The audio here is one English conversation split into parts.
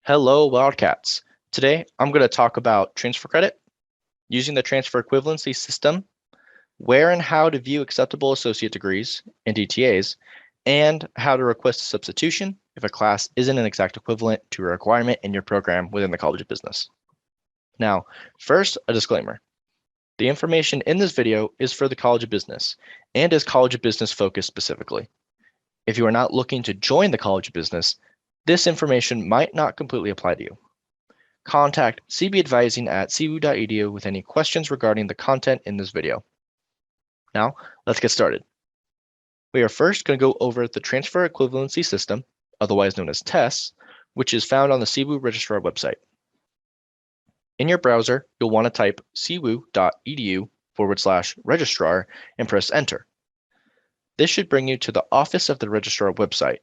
Hello, Wildcats. Today, I'm going to talk about transfer credit, using the transfer equivalency system, where and how to view acceptable associate degrees and ETAs, and how to request a substitution if a class isn't an exact equivalent to a requirement in your program within the College of Business. Now, first, a disclaimer. The information in this video is for the College of Business and is College of Business focused specifically. If you are not looking to join the College of Business, this information might not completely apply to you. Contact CB Advising at cbu.edu with any questions regarding the content in this video. Now, let's get started. We are first going to go over the Transfer Equivalency System, otherwise known as TES, which is found on the CBU Registrar website. In your browser, you'll want to type cbu.edu/registrar and press enter. This should bring you to the Office of the Registrar website.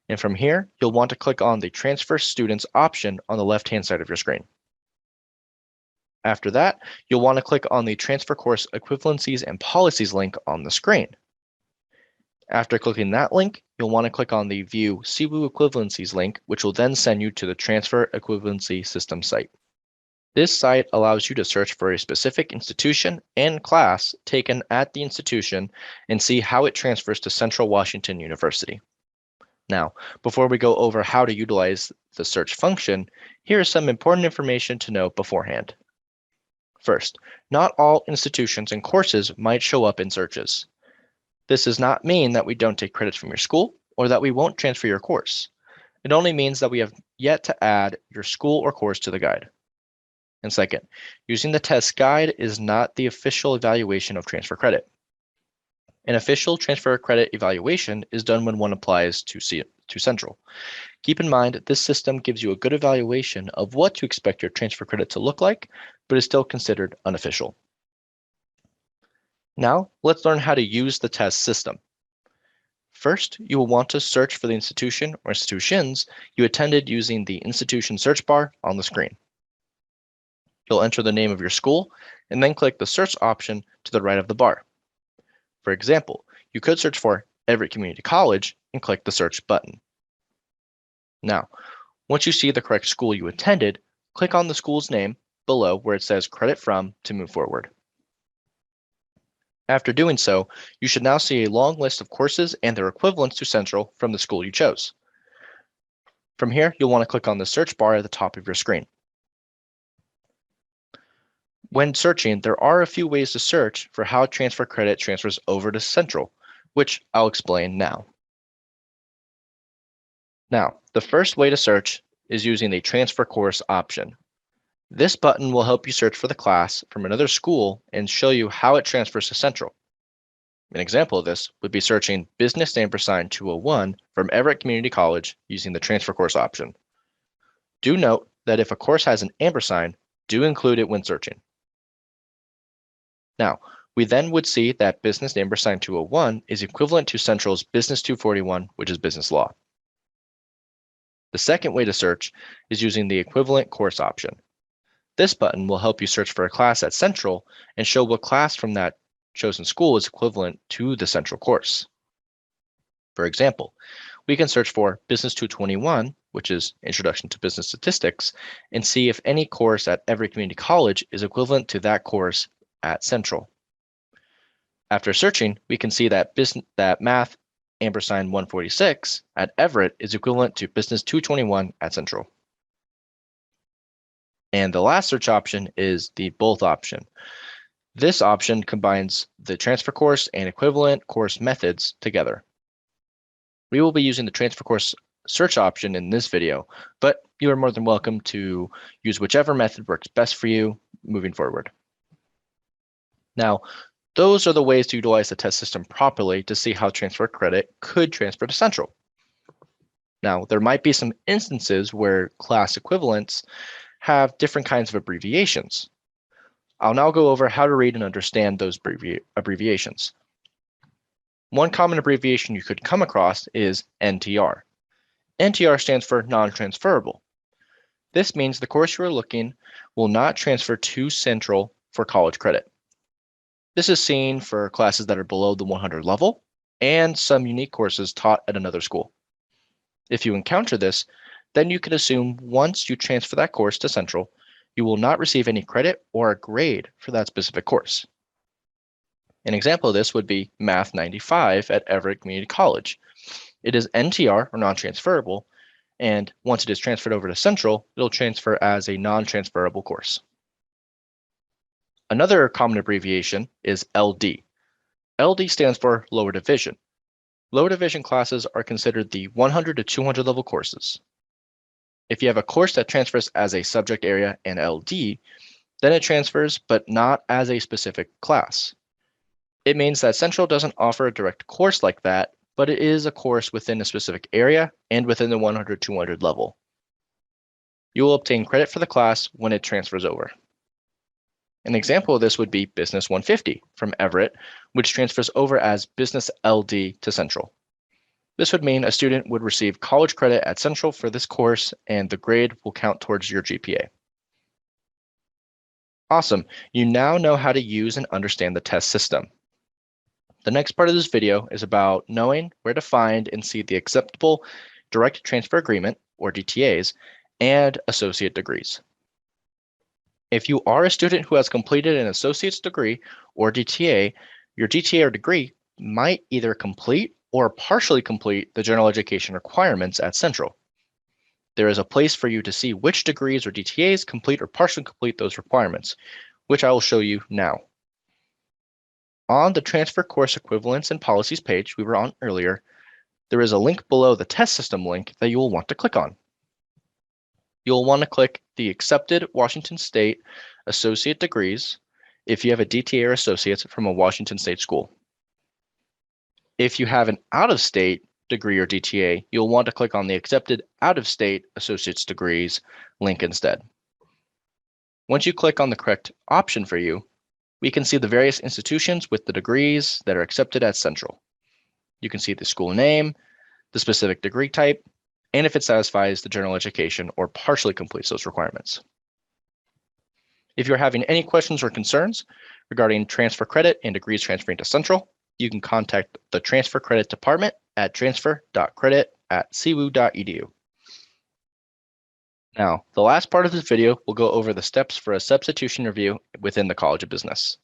And from here, you'll want to click on the Transfer Students option on the left-hand side of your screen. After that, you'll want to click on the Transfer Course Equivalencies and Policies link on the screen. After clicking that link, you'll want to click on the View CBU Equivalencies link, which will then send you to the Transfer Equivalency System site. This site allows you to search for a specific institution and class taken at the institution and see how it transfers to Central Washington University. Now, before we go over how to utilize the search function, here is some important information to know beforehand. First, not all institutions and courses might show up in searches. This does not mean that we don't take credits from your school or that we won't transfer your course. It only means that we have yet to add your school or course to the guide. And second, using the TES guide is not the official evaluation of transfer credit. An official transfer credit evaluation is done when one applies to Central. Keep in mind, this system gives you a good evaluation of what to expect your transfer credit to look like, but is still considered unofficial. Now, let's learn how to use the TES system. First, you will want to search for the institution or institutions you attended using the institution search bar on the screen. You'll enter the name of your school and then click the search option to the right of the bar. For example, you could search for Everett Community College and click the search button. Now, once you see the correct school you attended, click on the school's name below where it says Credit From to move forward. After doing so, you should now see a long list of courses and their equivalents to Central from the school you chose. From here, you'll want to click on the search bar at the top of your screen. When searching, there are a few ways to search for how transfer credit transfers over to Central, which I'll explain now. Now, the first way to search is using the Transfer Course option. This button will help you search for the class from another school and show you how it transfers to Central. An example of this would be searching Business &201 from Everett Community College using the Transfer Course option. Do note that if a course has an ampersand, do include it when searching. Now, we then would see that Business &201 is equivalent to Central's Business 241, which is business law. The second way to search is using the equivalent course option. This button will help you search for a class at Central and show what class from that chosen school is equivalent to the Central course. For example, we can search for Business 221, which is Introduction to Business Statistics, and see if any course at Everett Community College is equivalent to that course at Central. After searching, we can see that Math &146 at Everett is equivalent to Business 221 at Central. And the last search option is the both option. This option combines the transfer course and equivalent course methods together. We will be using the transfer course search option in this video, but you are more than welcome to use whichever method works best for you moving forward. Now, those are the ways to utilize the TES system properly to see how transfer credit could transfer to Central. Now, there might be some instances where class equivalents have different kinds of abbreviations. I'll now go over how to read and understand those abbreviations. One common abbreviation you could come across is NTR. NTR stands for non-transferable. This means the course you are looking will not transfer to Central for college credit. This is seen for classes that are below the 100 level and some unique courses taught at another school. If you encounter this, then you can assume once you transfer that course to Central, you will not receive any credit or a grade for that specific course. An example of this would be Math 95 at Everett Community College. It is NTR, or non-transferable, and once it is transferred over to Central, it'll transfer as a non-transferable course. Another common abbreviation is LD. LD stands for lower division. Lower division classes are considered the 100 to 200 level courses. If you have a course that transfers as a subject area and LD, then it transfers, but not as a specific class. It means that Central doesn't offer a direct course like that, but it is a course within a specific area and within the 100-200 level. You will obtain credit for the class when it transfers over. An example of this would be Business 150 from Everett, which transfers over as Business LD to Central. This would mean a student would receive college credit at Central for this course, and the grade will count towards your GPA. Awesome, you now know how to use and understand the TES system. The next part of this video is about knowing where to find and see the acceptable direct transfer agreement, or DTAs, and associate degrees. If you are a student who has completed an associate's degree or DTA, your DTA or degree might either complete or partially complete the general education requirements at Central. There is a place for you to see which degrees or DTAs complete or partially complete those requirements, which I will show you now. On the Transfer Course Equivalents and Policies page we were on earlier, there is a link below the TES system link that you will want to click on. You'll want to click the Accepted Washington State Associate Degrees if you have a DTA or associates from a Washington State school. If you have an out-of-state degree or DTA, you'll want to click on the Accepted Out-of-State Associate's Degrees link instead. Once you click on the correct option for you, we can see the various institutions with the degrees that are accepted at Central. You can see the school name, the specific degree type, and if it satisfies the general education or partially completes those requirements. If you're having any questions or concerns regarding transfer credit and degrees transferring to Central, you can contact the Transfer Credit Department at transfer.credit@cwu.edu. Now, the last part of this video will go over the steps for a substitution review within the College of Business.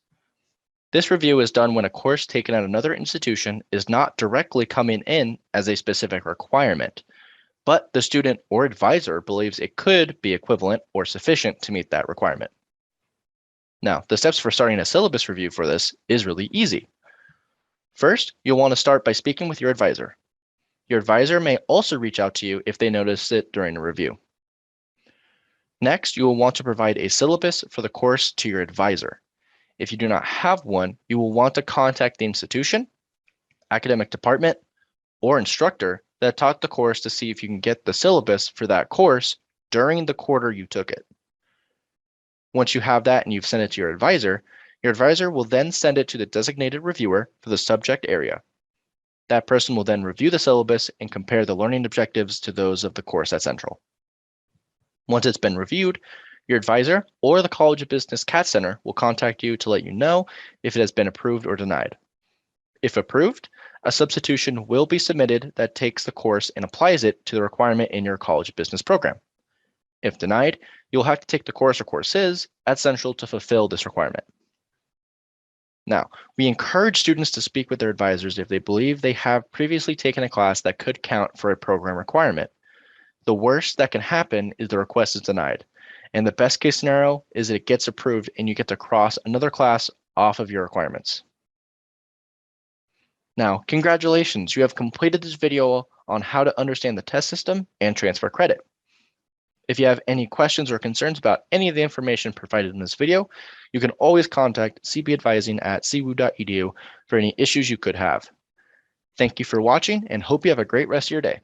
This review is done when a course taken at another institution is not directly coming in as a specific requirement, but the student or advisor believes it could be equivalent or sufficient to meet that requirement. Now, the steps for starting a syllabus review for this is really easy. First, you'll want to start by speaking with your advisor. Your advisor may also reach out to you if they notice it during a review. Next, you will want to provide a syllabus for the course to your advisor. If you do not have one, you will want to contact the institution, academic department, or instructor that taught the course to see if you can get the syllabus for that course during the quarter you took it. Once you have that and you've sent it to your advisor will then send it to the designated reviewer for the subject area. That person will then review the syllabus and compare the learning objectives to those of the course at Central. Once it's been reviewed, your advisor or the College of Business CAT Center will contact you to let you know if it has been approved or denied. If approved, a substitution will be submitted that takes the course and applies it to the requirement in your College of Business program. If denied, you'll have to take the course or courses at Central to fulfill this requirement. Now, we encourage students to speak with their advisors if they believe they have previously taken a class that could count for a program requirement. The worst that can happen is the request is denied, and the best case scenario is that it gets approved and you get to cross another class off of your requirements. Now, congratulations, you have completed this video on how to understand the TES system and transfer credit. If you have any questions or concerns about any of the information provided in this video, you can always contact cbadvising@cwu.edu for any issues you could have. Thank you for watching and hope you have a great rest of your day.